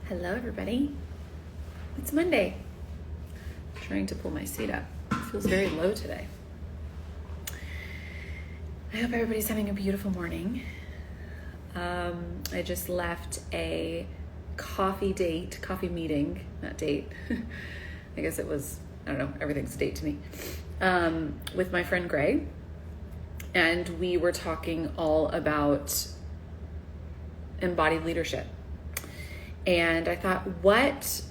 Hello, everybody. It's Monday. I'm trying to pull my seat up. It feels very low today. I hope everybody's having a beautiful morning. I just left a coffee meeting, not date. I guess it was, I don't know, everything's a date to me, with my friend Gray. And we were talking all about embodied leadership. And I thought, what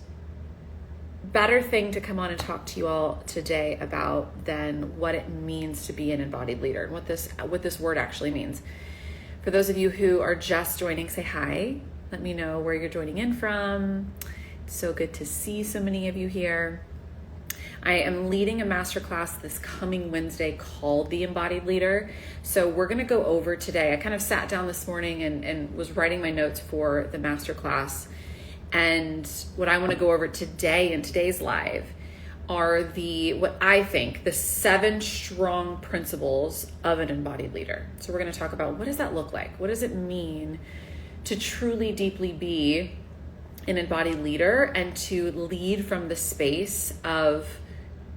better thing to come on and talk to you all today about than what it means to be an embodied leader and what this word actually means. For those of you who are just joining, say hi. Let me know where you're joining in from. It's so good to see so many of you here. I am leading a masterclass this coming Wednesday called the Embodied Leader. So we're going to go over today. I kind of sat down this morning and was writing my notes for the masterclass. And what I want to go over today in today's live are what I think the 7 strong principles of an embodied leader. So we're going to talk about, what does that look like? What does it mean to truly, deeply be an embodied leader and to lead from the space of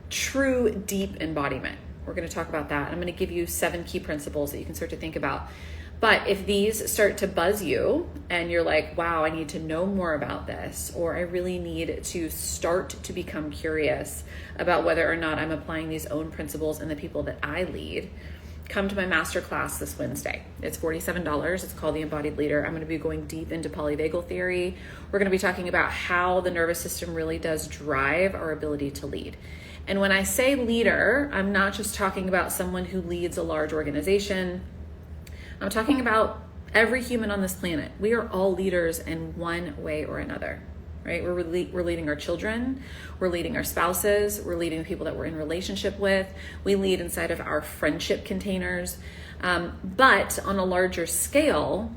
true, deep embodiment? We're going to talk about that. I'm going to give you 7 key principles that you can start to think about. But if these start to buzz you and you're like, wow, I need to know more about this, or I really need to start to become curious about whether or not I'm applying these own principles in the people that I lead, come to my masterclass this Wednesday. It's $47. It's called the Embodied Leader. I'm going to be going deep into polyvagal theory. We're going to be talking about how the nervous system really does drive our ability to lead. And when I say leader, I'm not just talking about someone who leads a large organization. I'm talking about every human on this planet. We are all leaders in one way or another, right? We're leading our children, we're leading our spouses, we're leading the people that we're in relationship with, we lead inside of our friendship containers. But on a larger scale,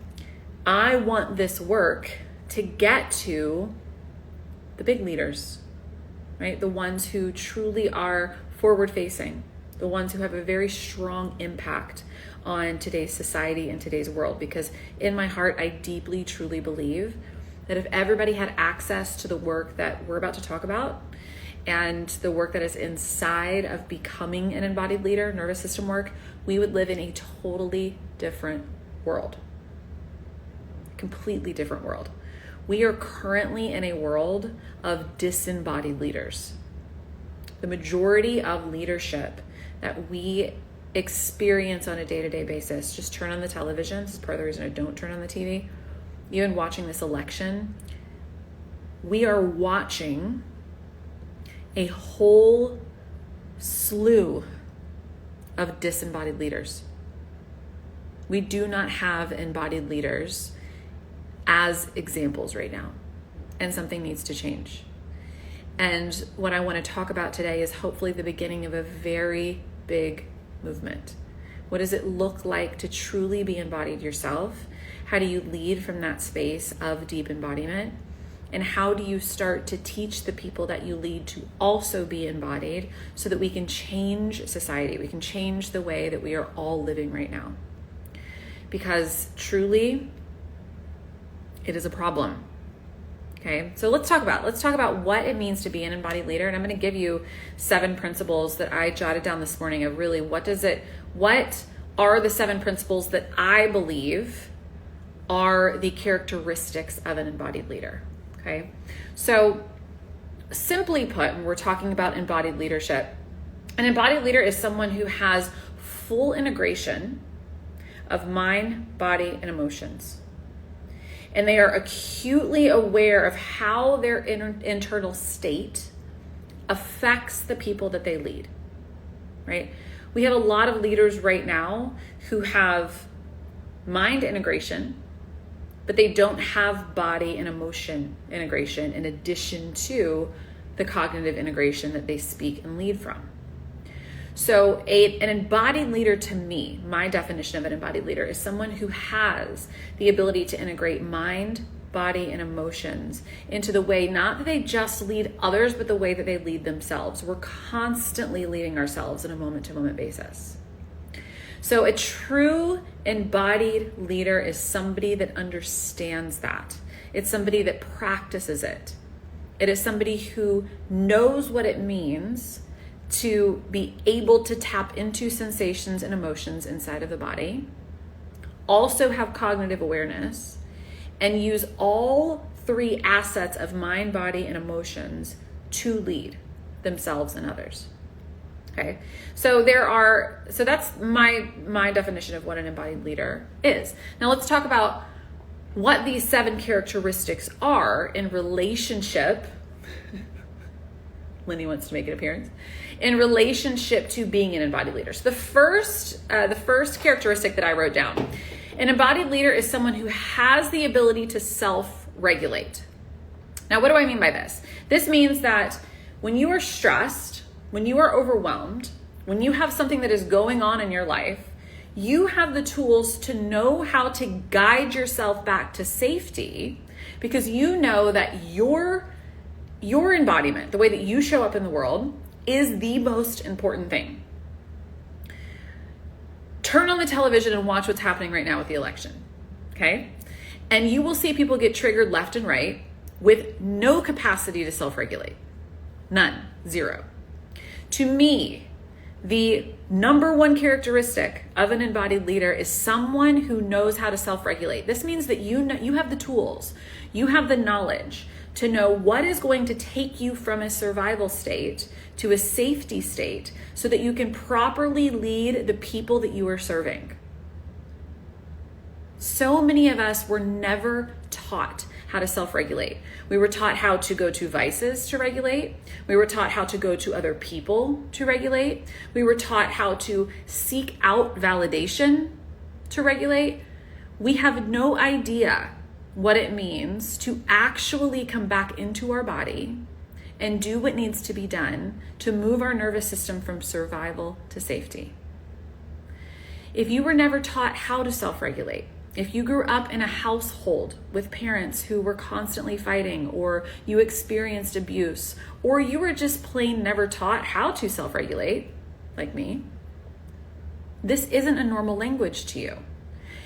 I want this work to get to the big leaders, right? The ones who truly are forward facing, the ones who have a very strong impact on today's society and today's world. Because in my heart, I deeply, truly believe that if everybody had access to the work that we're about to talk about and the work that is inside of becoming an embodied leader, nervous system work, we would live in a totally different world. Completely different world. We are currently in a world of disembodied leaders. The majority of leadership that we experience on a day-to-day basis, just turn on the television. This is part of the reason I don't turn on the TV. Even watching this election, we are watching a whole slew of disembodied leaders. We do not have embodied leaders as examples right now, and something needs to change. And what I want to talk about today is hopefully the beginning of a very big movement. What does it look like to truly be embodied yourself? How do you lead from that space of deep embodiment? And how do you start to teach the people that you lead to also be embodied so that we can change society? We can change the way that we are all living right now. Because truly, it is a problem. Okay, so let's talk about what it means to be an embodied leader. And I'm going to give you 7 principles that I jotted down this morning of really what are the 7 principles that I believe are the characteristics of an embodied leader. Okay, so simply put, when we're talking about embodied leadership, an embodied leader is someone who has full integration of mind, body, and emotions. And they are acutely aware of how their internal state affects the people that they lead, right? We have a lot of leaders right now who have mind integration, but they don't have body and emotion integration in addition to the cognitive integration that they speak and lead from. So an embodied leader, to me, my definition of an embodied leader is someone who has the ability to integrate mind, body, and emotions into the way, not that they just lead others, but the way that they lead themselves. We're constantly leading ourselves on a moment-to-moment basis. So a true embodied leader is somebody that understands that It's somebody that practices it. It is somebody who knows what it means to be able to tap into sensations and emotions inside of the body, also have cognitive awareness, and use all three assets of mind, body, and emotions to lead themselves and others. Okay, so that's my definition of what an embodied leader is. Now let's talk about what these 7 characteristics are in relationship. Lenny wants to make an appearance. In relationship to being an embodied leader. So the first characteristic that I wrote down, an embodied leader is someone who has the ability to self-regulate. Now, what do I mean by this? This means that when you are stressed, when you are overwhelmed, when you have something that is going on in your life, you have the tools to know how to guide yourself back to safety, because you know that your embodiment, the way that you show up in the world, is the most important thing. Turn on the television and watch what's happening right now with the election, okay? And you will see people get triggered left and right with no capacity to self-regulate. None. Zero. To me, the number one characteristic of an embodied leader is someone who knows how to self-regulate. This means that you have the tools, you have the knowledge to know what is going to take you from a survival state to a safety state so that you can properly lead the people that you are serving. So many of us were never taught how to self-regulate. We were taught how to go to vices to regulate. We were taught how to go to other people to regulate. We were taught how to seek out validation to regulate. We have no idea what it means to actually come back into our body and do what needs to be done to move our nervous system from survival to safety. If you were never taught how to self-regulate, if you grew up in a household with parents who were constantly fighting, or you experienced abuse, or you were just plain never taught how to self-regulate, like me, this isn't a normal language to you.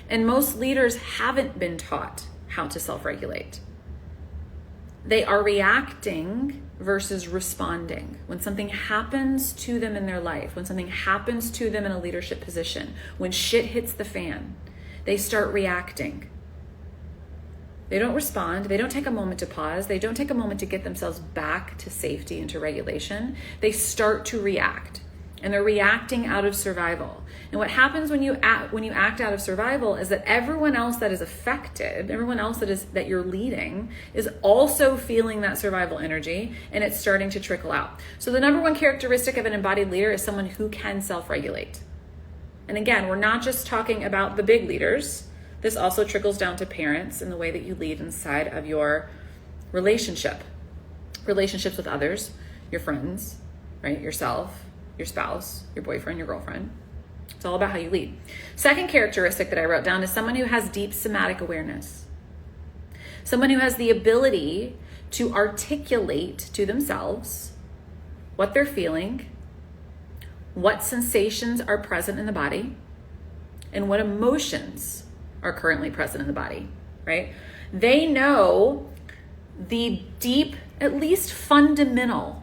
And most leaders haven't been taught how to self-regulate. They are reacting versus responding. When something happens to them in their life, when something happens to them in a leadership position, when shit hits the fan, they start reacting. They don't respond. They don't take a moment to pause. They don't take a moment to get themselves back to safety and to regulation. They start to react, and they're reacting out of survival. And what happens when you act out of survival is that everyone else that is affected, everyone else that you're leading, is also feeling that survival energy, and it's starting to trickle out. So the number one characteristic of an embodied leader is someone who can self-regulate. And again, we're not just talking about the big leaders. This also trickles down to parents and the way that you lead inside of your relationships with others, your friends, right? Yourself, your spouse, your boyfriend, your girlfriend. It's all about how you lead. Second characteristic that I wrote down is someone who has deep somatic awareness. Someone who has the ability to articulate to themselves what they're feeling, what sensations are present in the body, and what emotions are currently present in the body, right? They know the deep, at least fundamental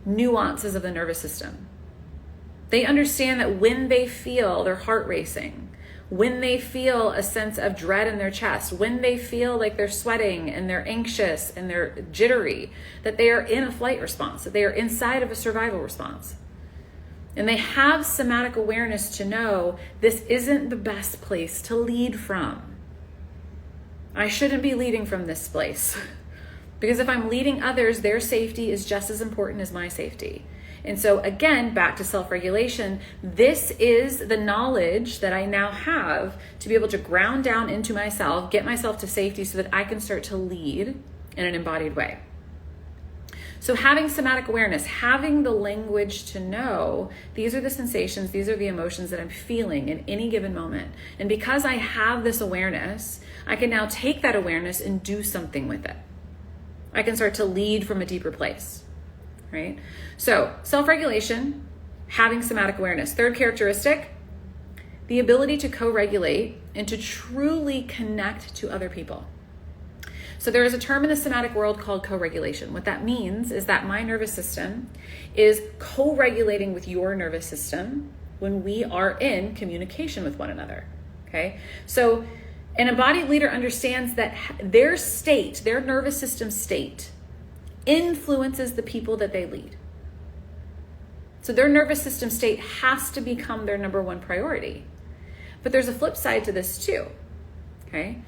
nuances of the nervous system. They understand that when they feel their heart racing, when they feel a sense of dread in their chest, when they feel like they're sweating and they're anxious and they're jittery, that they are in a flight response, that they are inside of a survival response. And they have somatic awareness to know this isn't the best place to lead from. I shouldn't be leading from this place. Because if I'm leading others, their safety is just as important as my safety. And so again, back to self-regulation, this is the knowledge that I now have to be able to ground down into myself, get myself to safety so that I can start to lead in an embodied way. So having somatic awareness, having the language to know these are the sensations, these are the emotions that I'm feeling in any given moment. And because I have this awareness, I can now take that awareness and do something with it. I can start to lead from a deeper place, right? So self-regulation, having somatic awareness. Third characteristic, the ability to co-regulate and to truly connect to other people. So there is a term in the somatic world called co-regulation. What that means is that my nervous system is co-regulating with your nervous system when we are in communication with one another, okay? So an embodied leader understands that their state, their nervous system state, influences the people that they lead. So their nervous system state has to become their number one priority. But there's a flip side to this too, okay?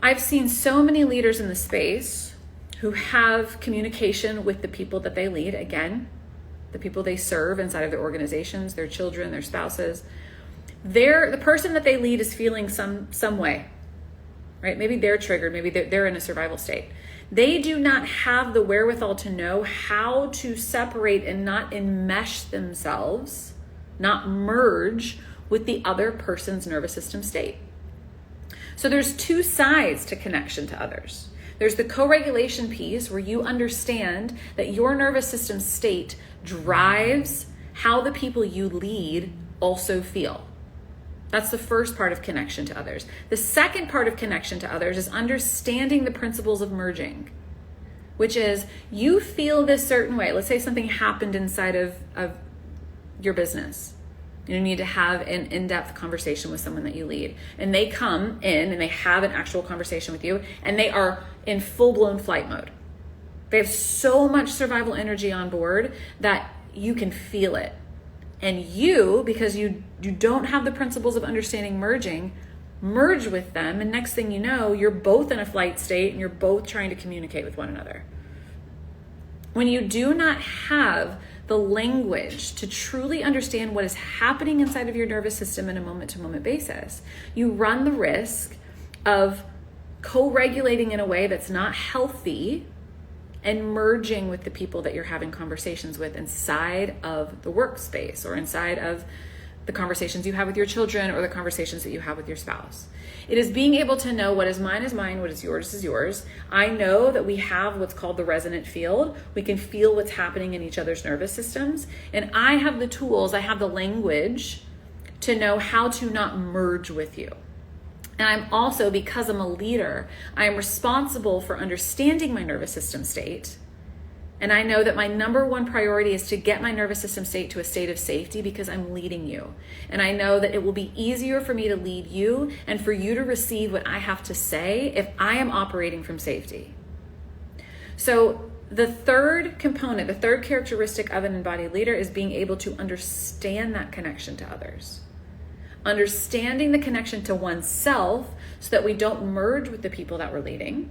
I've seen so many leaders in the space who have communication with the people that they lead, again, the people they serve inside of their organizations, their children, their spouses. The person that they lead is feeling some way, right? Maybe they're triggered, maybe they're in a survival state. They do not have the wherewithal to know how to separate and not enmesh themselves, not merge with the other person's nervous system state. So there's two sides to connection to others. There's the co-regulation piece where you understand that your nervous system state drives how the people you lead also feel. That's the first part of connection to others. The second part of connection to others is understanding the principles of merging, which is you feel this certain way. Let's say something happened inside of your business. You need to have an in-depth conversation with someone that you lead. And they come in and they have an actual conversation with you and they are in full-blown flight mode. They have so much survival energy on board that you can feel it. And you, because you don't have the principles of understanding merging, merge with them. And next thing you know, you're both in a flight state and you're both trying to communicate with one another. When you do not have the language to truly understand what is happening inside of your nervous system in a moment-to-moment basis, you run the risk of co-regulating in a way that's not healthy and merging with the people that you're having conversations with inside of the workspace or inside of the conversations you have with your children or the conversations that you have with your spouse. It is being able to know what is mine is mine, what is yours. I know that we have what's called the resonant field. We can feel what's happening in each other's nervous systems. And I have the tools, I have the language to know how to not merge with you. And I'm also, because I'm a leader, I am responsible for understanding my nervous system state. And I know that my number one priority is to get my nervous system state to a state of safety because I'm leading you. And I know that it will be easier for me to lead you and for you to receive what I have to say if I am operating from safety. So the third component, the third characteristic of an embodied leader is being able to understand that connection to others. Understanding the connection to oneself so that we don't merge with the people that we're leading.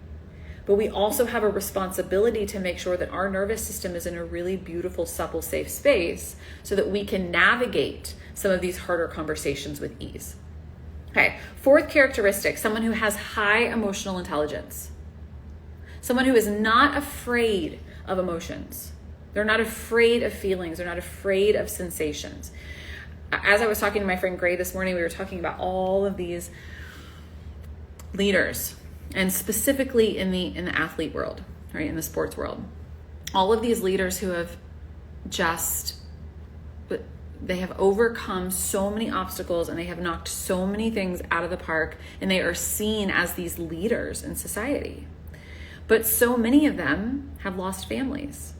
But we also have a responsibility to make sure that our nervous system is in a really beautiful, supple, safe space so that we can navigate some of these harder conversations with ease. Okay, fourth characteristic, someone who has high emotional intelligence. Someone who is not afraid of emotions. They're not afraid of feelings. They're not afraid of sensations. As I was talking to my friend Gray this morning, we were talking about all of these leaders, and specifically in the athlete world, right, in the sports world. All of these leaders who have they have overcome so many obstacles and they have knocked so many things out of the park, and they are seen as these leaders in society. But so many of them have lost families.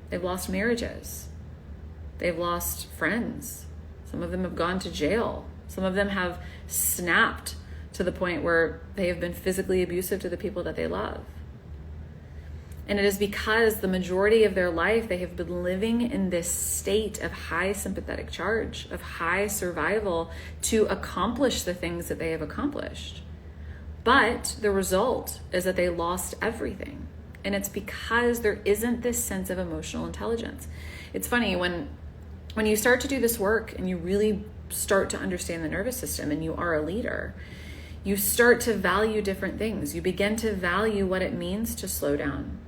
They've lost marriages. They've lost friends. Some of them have gone to jail. Some of them have snapped to the point where they have been physically abusive to the people that they love. And it is because the majority of their life they have been living in this state of high sympathetic charge, of high survival to accomplish the things that they have accomplished. But the result is that they lost everything. And it's because there isn't this sense of emotional intelligence. It's funny, when you start to do this work and you really start to understand the nervous system and you are a leader, you start to value different things. You begin to value what it means to slow down.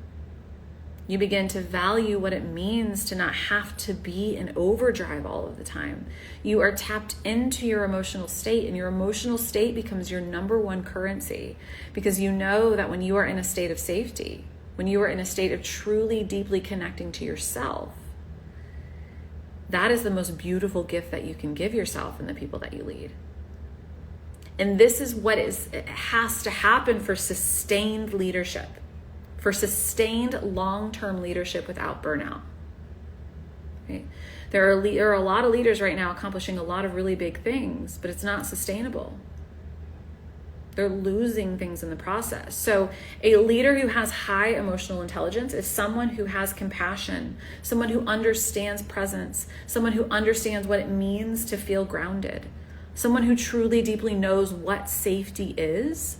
You begin to value what it means to not have to be in overdrive all of the time. You are tapped into your emotional state, and your emotional state becomes your number one currency, because you know that when you are in a state of safety, when you are in a state of truly deeply connecting to yourself, That is the most beautiful gift that you can give yourself and the people that you lead. And this is what it has to happen for sustained leadership, for sustained long-term leadership without burnout. Right? There are a lot of leaders right now accomplishing a lot of really big things, but it's not sustainable. They're losing things in the process. So a leader who has high emotional intelligence is someone who has compassion, someone who understands presence, someone who understands what it means to feel grounded, someone who truly deeply knows what safety is,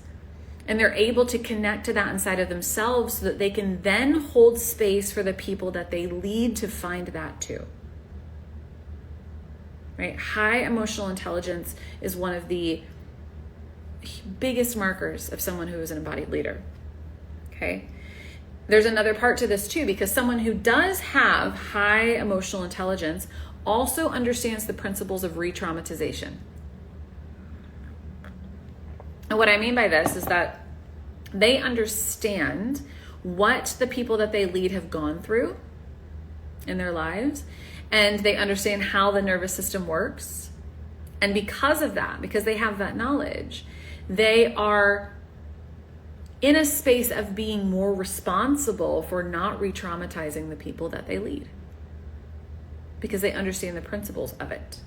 and they're able to connect to that inside of themselves so that they can then hold space for the people that they lead to find that too. Right? High emotional intelligence is one of the biggest markers of someone who is an embodied leader. Okay? There's another part to this too, because someone who does have high emotional intelligence also understands the principles of re-traumatization. And what I mean by this is that they understand what the people that they lead have gone through in their lives, and they understand how the nervous system works. And because of that, because they have that knowledge, they are in a space of being more responsible for not re-traumatizing the people that they lead, because they understand the principles of it.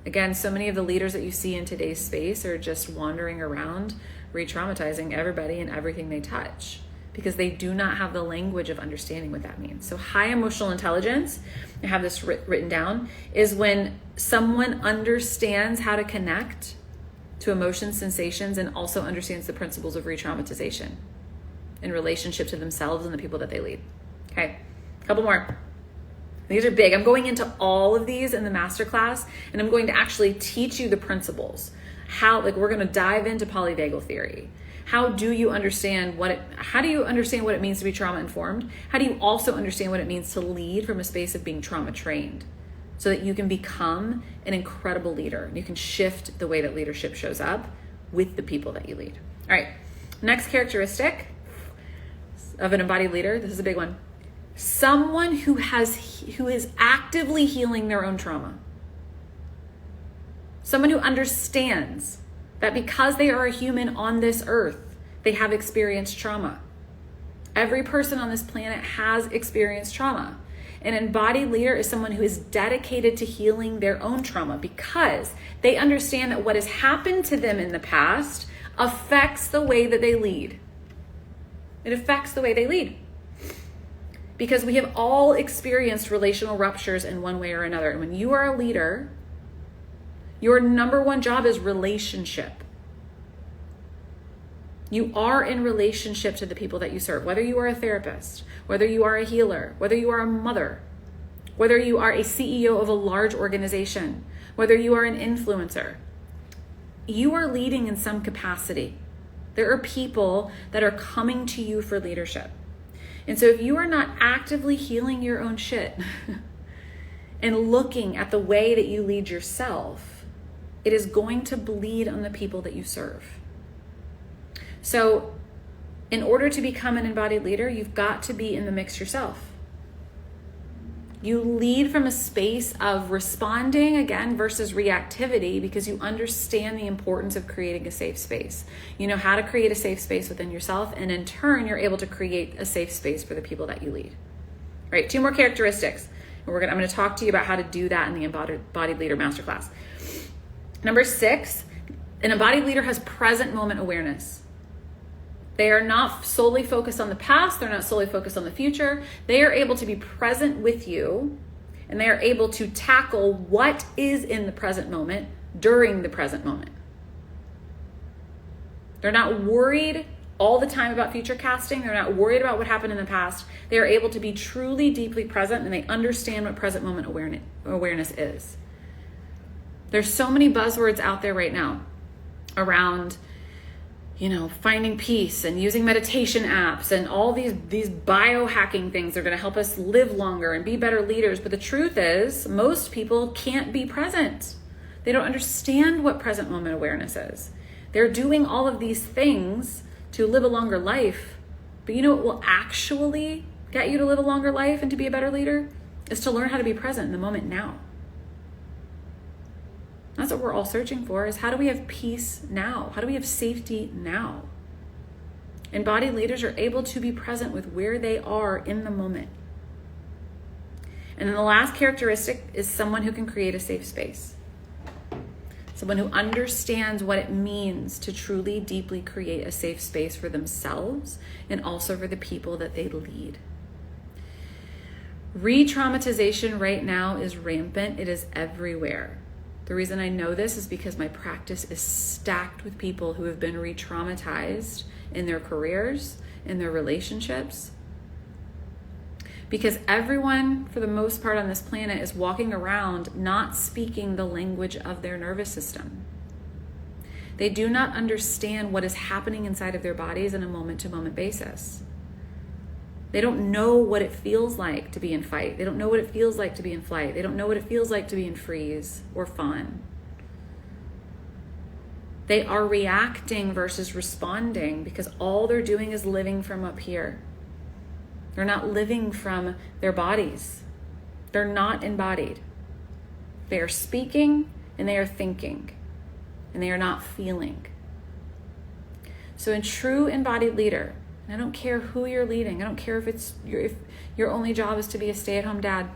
Again, so many of the leaders that you see in today's space are just wandering around re-traumatizing everybody and everything they touch, because they do not have the language of understanding what that means. So high emotional intelligence, I have this written down, is when someone understands how to connect to emotions, sensations, and also understands the principles of re-traumatization in relationship to themselves and the people that they lead. Okay, a couple more. These are big. I'm going into all of these in the masterclass, and I'm going to actually teach you the principles. We're going to dive into polyvagal theory. How do you understand what it means to be trauma informed? How do you also understand what it means to lead from a space of being trauma trained, so that you can become an incredible leader? You can shift the way that leadership shows up with the people that you lead. All right, next characteristic of an embodied leader. This is a big one. Someone who is actively healing their own trauma. Someone who understands that because they are a human on this earth, they have experienced trauma. Every person on this planet has experienced trauma. An embodied leader is someone who is dedicated to healing their own trauma, because they understand that what has happened to them in the past affects the way that they lead. It affects the way they lead. Because we have all experienced relational ruptures in one way or another. And when you are a leader, your number one job is relationship. You are in relationship to the people that you serve, whether you are a therapist, whether you are a healer, whether you are a mother, whether you are a CEO of a large organization, whether you are an influencer. You are leading in some capacity. There are people that are coming to you for leadership. And so if you are not actively healing your own shit and looking at the way that you lead yourself, it is going to bleed on the people that you serve. So in order to become an embodied leader, you've got to be in the mix yourself. You lead from a space of responding, again, versus reactivity, because you understand the importance of creating a safe space. You know how to create a safe space within yourself, and in turn, you're able to create a safe space for the people that you lead. All right, 2 more characteristics. And I'm going to talk to you about how to do that in the Embodied Leader Masterclass. Number 6, an embodied leader has present moment awareness. They are not solely focused on the past. They're not solely focused on the future. They are able to be present with you, and they are able to tackle what is in the present moment during the present moment. They're not worried all the time about future casting. They're not worried about what happened in the past. They are able to be truly deeply present, and they understand what present moment awareness is. There's so many buzzwords out there right now around finding peace and using meditation apps and all these biohacking things that are going to help us live longer and be better leaders. But the truth is, most people can't be present. They don't understand what present moment awareness is. They're doing all of these things to live a longer life. But you know what will actually get you to live a longer life and to be a better leader? is to learn how to be present in the moment now. That's what we're all searching for, is how do we have peace now? How do we have safety now? Embodied leaders are able to be present with where they are in the moment. And then the last characteristic is someone who can create a safe space. Someone who understands what it means to truly, deeply create a safe space for themselves and also for the people that they lead. Re-traumatization right now is rampant. It is everywhere. The reason I know this is because my practice is stacked with people who have been re-traumatized in their careers, in their relationships. Because everyone, for the most part on this planet, is walking around not speaking the language of their nervous system. They do not understand what is happening inside of their bodies on a moment-to-moment basis. They don't know what it feels like to be in fight. They don't know what it feels like to be in flight. They don't know what it feels like to be in freeze or fawn. They are reacting versus responding because all they're doing is living from up here. They're not living from their bodies. They're not embodied. They are speaking and they are thinking and they are not feeling. So in true embodied leader, I don't care who you're leading. I don't care if your only job is to be a stay-at-home dad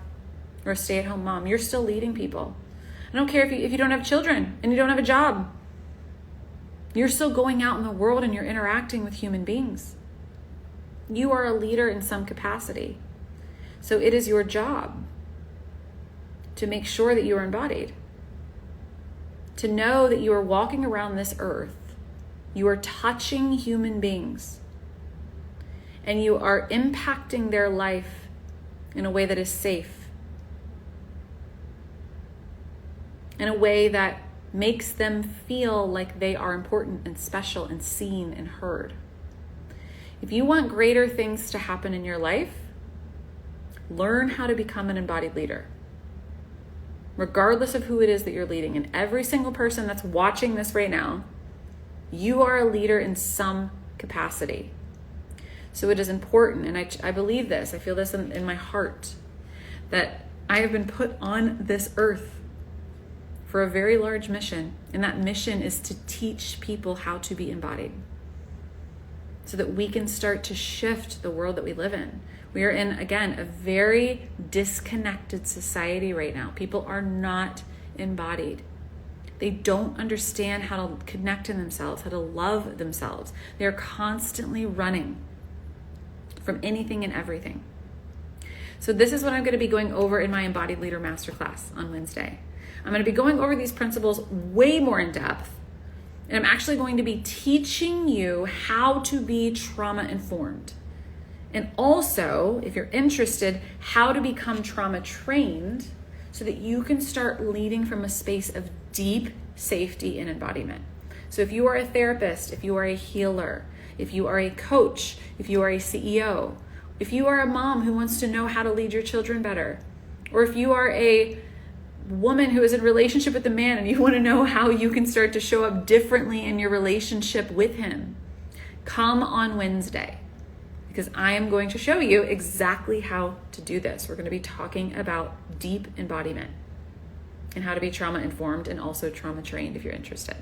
or a stay-at-home mom. You're still leading people. I don't care if you don't have children and you don't have a job. You're still going out in the world and you're interacting with human beings. You are a leader in some capacity. So it is your job to make sure that you are embodied. To know that you are walking around this earth. You are touching human beings. And you are impacting their life in a way that is safe. In a way that makes them feel like they are important and special and seen and heard. If you want greater things to happen in your life, learn how to become an embodied leader. Regardless of who it is that you're leading. And every single person that's watching this right now, you are a leader in some capacity. So it is important, and I believe this, I feel this in my heart, that I have been put on this earth for a very large mission. And that mission is to teach people how to be embodied. So that we can start to shift the world that we live in. We are in, again, a very disconnected society right now. People are not embodied. They don't understand how to connect to themselves, how to love themselves. They're constantly running from anything and everything. So this is what I'm going to be going over in my Embodied Leader Masterclass on Wednesday. I'm going to be going over these principles way more in depth. And I'm actually going to be teaching you how to be trauma informed. And also, if you're interested, how to become trauma trained so that you can start leading from a space of deep safety and embodiment. So if you are a therapist, if you are a healer, if you are a coach, if you are a CEO, if you are a mom who wants to know how to lead your children better, or if you are a woman who is in a relationship with a man and you want to know how you can start to show up differently in your relationship with him, come on Wednesday, because I am going to show you exactly how to do this. We're going to be talking about deep embodiment and how to be trauma informed and also trauma trained if you're interested.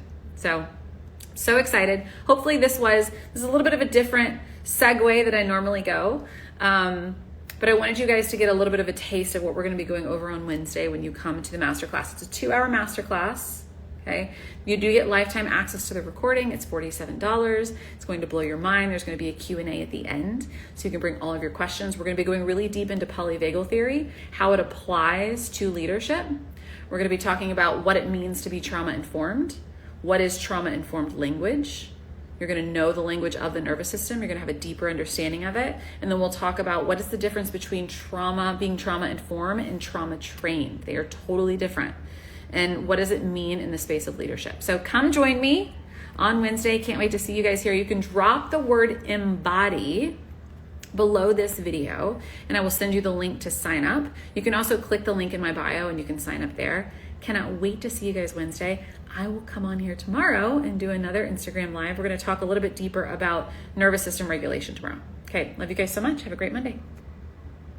So excited. Hopefully this is a little bit of a different segue that I normally go. But I wanted you guys to get a little bit of a taste of what we're going to be going over on Wednesday when you come to the masterclass. It's a 2-hour masterclass. Okay. You do get lifetime access to the recording. It's $47. It's going to blow your mind. There's going to be a Q&A at the end, so you can bring all of your questions. We're going to be going really deep into polyvagal theory, how it applies to leadership. We're going to be talking about what it means to be trauma informed. What is trauma informed language? You're going to know the language of the nervous system. You're going to have a deeper understanding of it. And then we'll talk about what is the difference between being trauma informed and trauma trained. They are totally different. And what does it mean in the space of leadership? So come join me on Wednesday. Can't wait to see you guys here. You can drop the word embody below this video and I will send you the link to sign up. You can also click the link in my bio and you can sign up there. Cannot wait to see you guys Wednesday. I will come on here tomorrow and do another Instagram live. We're going to talk a little bit deeper about nervous system regulation tomorrow. Okay, love you guys so much. Have a great Monday.